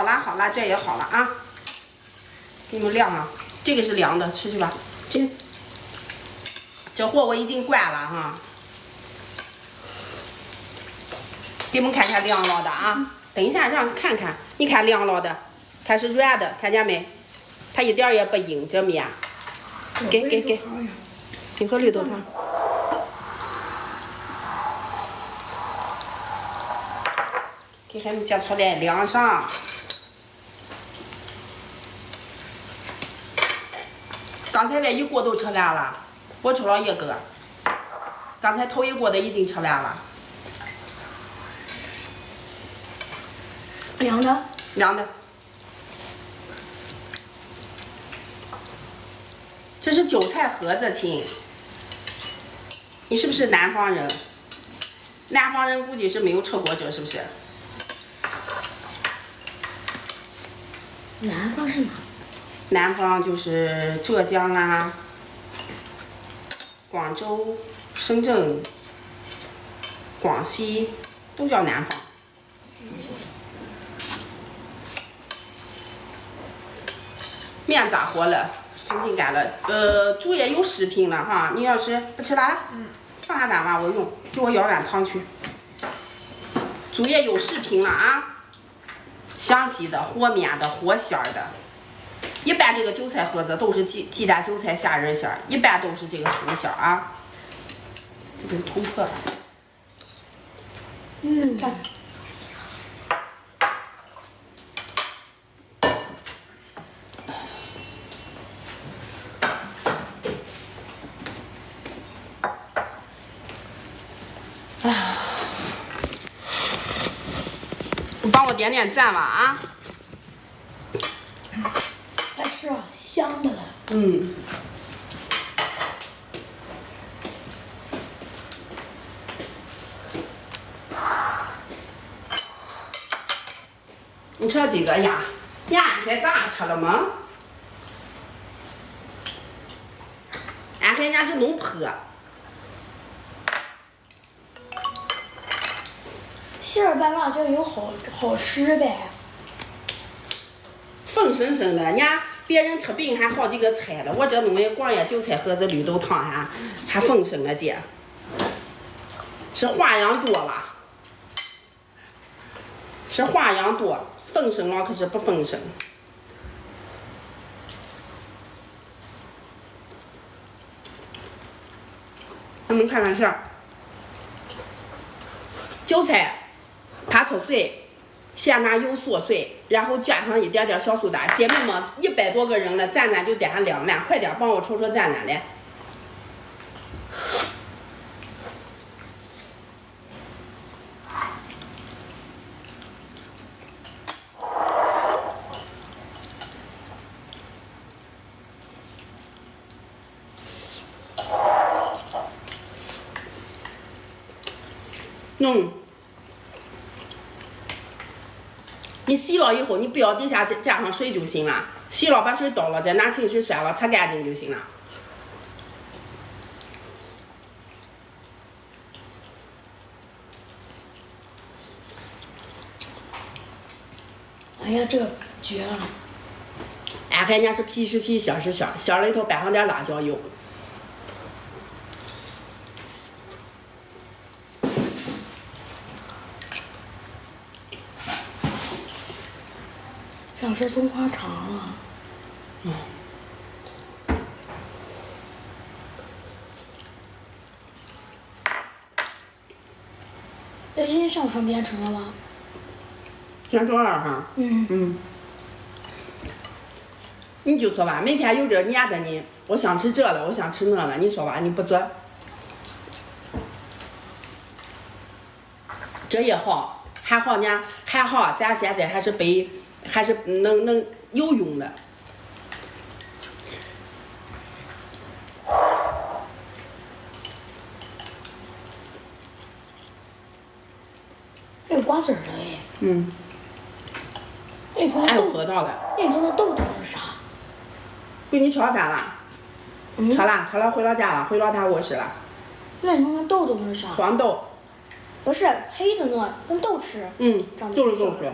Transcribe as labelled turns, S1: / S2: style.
S1: 好啦好啦，这也好了啊。给你们晾了，这个是凉的，吃去吧。这货我已经灌了哈。给你们看看凉了的啊。等一下让看看，你看凉了的，它是软的，看见没？它一点也不硬，这面。给，你喝绿豆汤。给孩子夹出来晾上。刚才那一锅都吃完了，我吃了一个。刚才头一锅的已经吃完了。
S2: 凉的。
S1: 凉的。这是韭菜盒子，亲。你是不是南方人？南方人估计是没有吃过这，是不是？
S2: 南方是哪？
S1: 南方就是浙江啊、广州、深圳、广西，都叫南方。面咋活了？真劲干了。猪也有食品了哈，你要是不吃了，放下碗吧，我用。给我舀碗汤去。猪也有食品了啊，详细的、和面的、和馅儿的。一般这个韭菜盒子都是鸡蛋、韭菜、虾仁馅儿，一般都是这个素馅儿啊。这跟捅破了。看。你帮我点点赞吧啊！
S2: 还是啊，香的了。
S1: 你吃了几个呀？呀，你还咋吃了吗？俺看人家是弄破。
S2: 馅儿拌辣椒油好吃呗。
S1: 风生生的，人家别人吃饼还好几个菜了，我这弄的光也韭菜盒子绿豆汤还丰盛了姐，是花样多了，是花样多，丰盛了可是不丰盛。咱们看看馅儿，韭菜它搓碎。咸辣油嗦碎，然后加上一点点小苏打。姐妹们，100多个人了，赞赞就点上2万，快点帮我戳戳赞赞来。你洗了以后，你不要底下加上水就行了。洗了把水倒了，再拿清水涮了，擦干净就行了。
S2: 哎呀，这个绝了！
S1: 俺看人家是皮是皮，馅是馅，馅里头拌上点辣椒油。
S2: 想吃松花肠啊！那今天上午编程了吗？
S1: 今天周2哈。你就说吧，每天有这撵着你，我想吃这了，我想吃那了，你说吧，你不做。这也好，还好呢，还好，咱现在还是能有用的。
S2: 有瓜子儿了哎。
S1: 还有核桃的。
S2: 那头的豆豆是啥？
S1: 给你吃了饭了。吃了回到家了，回到他卧室了。
S2: 那你那豆豆是啥？
S1: 黄豆。
S2: 不是黑的那，跟豆吃。
S1: 就是豆吃。